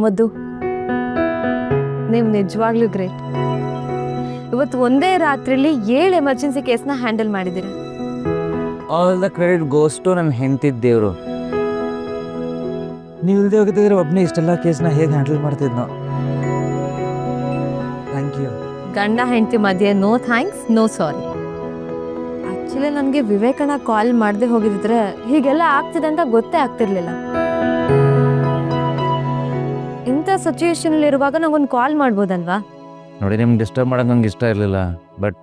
ಮುದ್ದು, ನೀವು ನಿಜವಾಗ್ಲೂ ಗ್ರೇಟ್. ಇವತ್ತು ಒಂದೇ ರಾತ್ರಿಲಿ 7 ಎಮರ್ಜೆನ್ಸಿ ಕೇಸ್ನ ಹ್ಯಾಂಡಲ್ ಮಾಡಿದ್ದೀರಾ. All the credit goes to ನನ್ನ ಹೆಂಡತಿದ್ದೇವ್ರು. ನೀವು ಇಲ್ಲದೆ ಹೋಗಿದ್ದರೆ ಒಬ್ಬನೇ ಇಷ್ಟೆಲ್ಲ ಕೇಸ್ನ ಹೇಗೆ ಹ್ಯಾಂಡಲ್ ಮಾಡ್ತಿದ್ನೋ. Thank you. ಗಂಡ ಹೆಂಡತಿ ಮಧ್ಯೆ no thanks, no sorry. Actually ನನಗೆ ವಿವೇಕಣ್ಣ ಕಾಲ್ ಮಾಡದೆ ಹೋಗಿದ್ರೆ ಹೀಗೆಲ್ಲ ಆಗ್ತಿದೆ ಅಂತ ಗೊತ್ತೇ ಆಗ್ತಿರ್ಲಿಲ್ಲ. ಇಂಥ ಸಿಚುವೇಶನ್ ಇರುವಾಗ ನಂಗೊಂದು ಕಾಲ್ ಮಾಡ್ಬೋದಲ್ವಾ? ನೋಡಿ, ನಿಮ್ಗೆ ಡಿಸ್ಟರ್ಬ್ ಮಾಡೋದು ನಂಗೆ ಇಷ್ಟ ಇರಲಿಲ್ಲ. ಬಟ್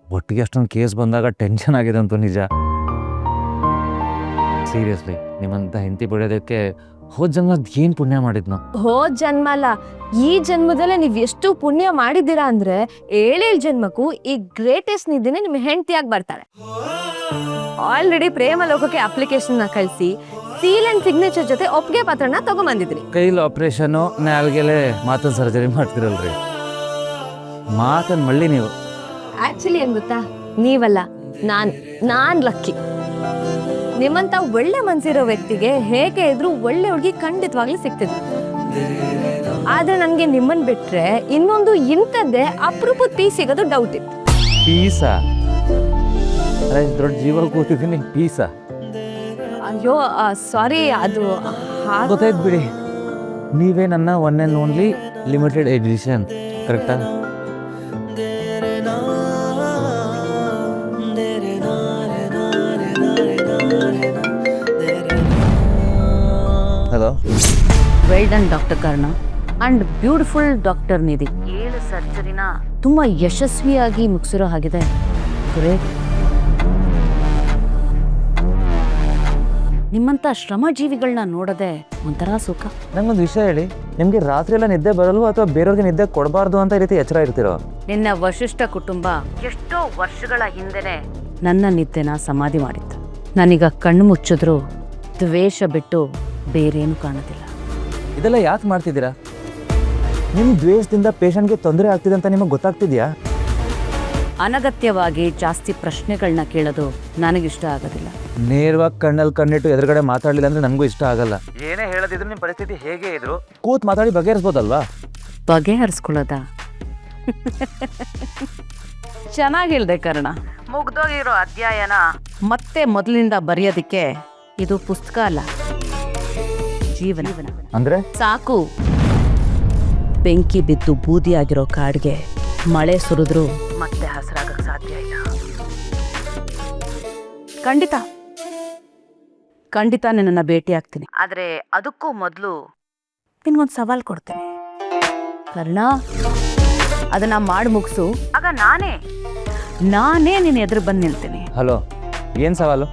ಒಟ್ಟಿಗೆ ಅಷ್ಟೊಂದು ಕೇಸ್ ಬಂದಾಗ ಟೆನ್ಷನ್ ಆಗಿದೆ ಅಂತೂ ನಿಜ. ಸೀರಿಯಸ್ಲಿ, ನಿಮ್ಮಂತ ಹೆಂಡತಿ ಪಡೆಯೋದಕ್ಕೆ ಹೋದ ಜನ್ಮದ ಏನು ಪುಣ್ಯ ಮಾಡಿದ್ನೋ. ಹೋದ ಜನ್ಮ ಅಲ್ಲ, ಈ ಜನ್ಮದಲ್ಲೇ ನೀವು ಎಷ್ಟು ಪುಣ್ಯ ಮಾಡಿದ್ದೀರಾ ಅಂದ್ರೆ 7 ಜನ್ಮಕ್ಕೂ ಈ ಗ್ರೇಟೆಸ್ಟ್ ನಿಧಿನೇ ನಿಮ್ಮ ಹೆಂಡತಿಯಾಗಿ ಬರ್ತಾರೆ. ಆಲ್ರೆಡಿ ಪ್ರೇಮ ಲೋಕಕ್ಕೆ ಅಪ್ಲಿಕೇಶನ್ ಕಳಿಸಿ ಸೀಲ್ ಅಂಡ್ ಸಿಗ್ನೇಚರ್ ಜೊತೆ ಒಪ್ಪಿಗೆ ಪತ್ರನ ತಗೊಂಡ್ಬಂದಿದ್ರಿ. ಕೈಲಿ ಆಪ್ರೇಷನ್ನು, ನಾಲ್ಗೆಲೆ ಮಾತನ್ ಸರ್ಜರಿ ಮಾಡ್ತಿರಲ್ರಿ. ಮಾತನ್ ಮಳ್ಳಿ ನೀವು. ಆಕ್ಚುಲಿ ಏನ್ ಗೊತ್ತಾ, ನೀವಲ್ಲ ನಾನ್ ಲಕ್ಕಿ. ನಿಮ್ಮಂತ ಒಳ್ಳೆ ಮನ್ಸಿರೋ ವ್ಯಕ್ತಿಗೆ ಹೇಗೆ ಇದ್ರು ಒಳ್ಳೆ ಹುಡುಗಿ ಖಂಡಿತವಾಗ್ಲೂ ಸಿಗ್ತಿದ್ರು. ಆದ್ರೆ ನನ್ಗೆ ನಿಮ್ಮನ್ ಬಿಟ್ರೆ ಇನ್ನೊಂದು ಇಂಥದ್ದೇ ಅಪರೂಪದ ಪೀಸ್ ಸಿಗೋದು ಡೌಟ್ ಇತ್ತು. ಪೀಸಾ? ದೊಡ್ಡ ಜೀವ ಕೂತಿದ್ದೀನಿ, ಪೀಸಾ? ಅಯ್ಯೋ ಸಾರಿ, ಅದು ಗೊತ್ತಾಯ್ತು ಬಿಡಿ. ನೀವೇ ನನ್ನ one and only limited edition, ಕರೆಕ್ಟಾ? Hello. Well done doctor Karna and beautiful doctor Nidhi. 7 ಸರ್ಜರಿನ ತುಂಬಾ ಯಶಸ್ವಿಯಾಗಿ ಮುಗಿಸಿರೋ ಹಾಗಿದೆ. ಗ್ರೇಟ್. ನಿಮ್ಮಂತ ಶ್ರಮಜೀವಿಗಳನ್ನ ನೋಡದೆ ಒಂಥರ ಸುಖ. ನಂಗೊಂದು ವಿಷಯ ಹೇಳಿ, ನಿಮಗೆ ರಾತ್ರಿ ಎಲ್ಲ ನಿದ್ದೆ ಬರಲ್ವೋ ಅಥವಾ ಬೇರೆಯವ್ರಿಗೆ ನಿದ್ದೆ ಕೊಡಬಾರ್ದು ಅಂತ ಈ ರೀತಿ ಎಚ್ಚರ ಇರ್ತಿರೋ? ನಿನ್ನ ವಶಿಷ್ಠ ಕುಟುಂಬ ಎಷ್ಟೋ ವರ್ಷಗಳ ಹಿಂದೆನೆ ನನ್ನ ನಿದ್ದೆನ ಸಮಾಧಿ ಮಾಡಿತ್ತು. ನಾನೀಗ ಕಣ್ಣು ಮುಚ್ಚಿದ್ರು ದ್ವೇಷ ಬಿಟ್ಟು ಬೇರೇನು ಕಾಣೋದಿಲ್ಲ. ಇದೆಲ್ಲ ಯಾಕೆ ಮಾಡ್ತಿದ್ದೀರಾ? ನಿಮ್ಮ ದ್ವೇಷದಿಂದ ಪೇಷಂಟ್ಗೆ ತೊಂದರೆ ಆಗ್ತಿದೆ ಅಂತ ನಿಮಗೆ ಗೊತ್ತಾಗ್ತಿದ್ಯಾ? ಅನಗತ್ಯವಾಗಿ ಜಾಸ್ತಿ ಪ್ರಶ್ನೆಗಳನ್ನ ಕೇಳೋದು ನನಗಿಷ್ಟ ಆಗೋದಿಲ್ಲ. ನೇರವಾಗಿ ಕಣ್ಣಲ್ಲಿ ಕಣ್ಣಿಟ್ಟು ಎದುರುಗಡೆ ಮಾತಾಡಲಿಲ್ಲ ಅಂದ್ರೆ ನನಗೂ ಇಷ್ಟ ಆಗಲ್ಲ. ಏನೇ ಹೇಳದಿದ್ರು ನಿಮ್ಮ ಪರಿಸ್ಥಿತಿ ಹೇಗೆ ಇದ್ರು ಕೂತ್ ಮಾತಾಡಿ ಬಗೆಹರಿಸ್ಬೋದಲ್ವಾ? ಬಗೆಹರಿಸ್ಕೊಳ್ಳೋದ? ಚೆನ್ನಾಗಿ ಹೇಳ್ದೆ ಕರ್ಣ. ಮುಗ್ದೋಗಿರೋ ಅಧ್ಯಾಯನ ಮತ್ತೆ ಮೊದಲಿನಿಂದ ಬರೆಯೋದಿಕ್ಕೆ ಇದು ಪುಸ್ತಕ ಅಲ್ಲ, ಜೀವನ. ಅಂದ್ರೆ ಸಾಕು. ಬೆಂಕಿ ಬಿದ್ದು ಬೂದಿಯಾಗಿರೋ ಕಾಡ್ಗೆ ಮಳೆ ಸುರಿದ್ರು ಮತ್ತೆ ಹಸಿರಾಗಕ್ಕೆ ಸಾಧ್ಯ ಇಲ್ಲ. ಖಂಡಿತ ನಿನ್ನನ್ನು ಭೇಟಿ ಆಗ್ತೀನಿ. ಆದ್ರೆ ಅದಕ್ಕೂ ಮೊದಲು ನಿನ್ಗೊಂದು ಸವಾಲ್ ಕೊಡ್ತೀನಿ ಕರ್ಣ. ಅದನ್ನ ಮಾಡಿ ಮುಗಿಸು, ಆಗ ನಾನೇ ನಿನ್ನ ಎದುರು ಬಂದು ನಿಲ್ತೀನಿ. ಹಲೋ, ಏನು ಸವಾಲು?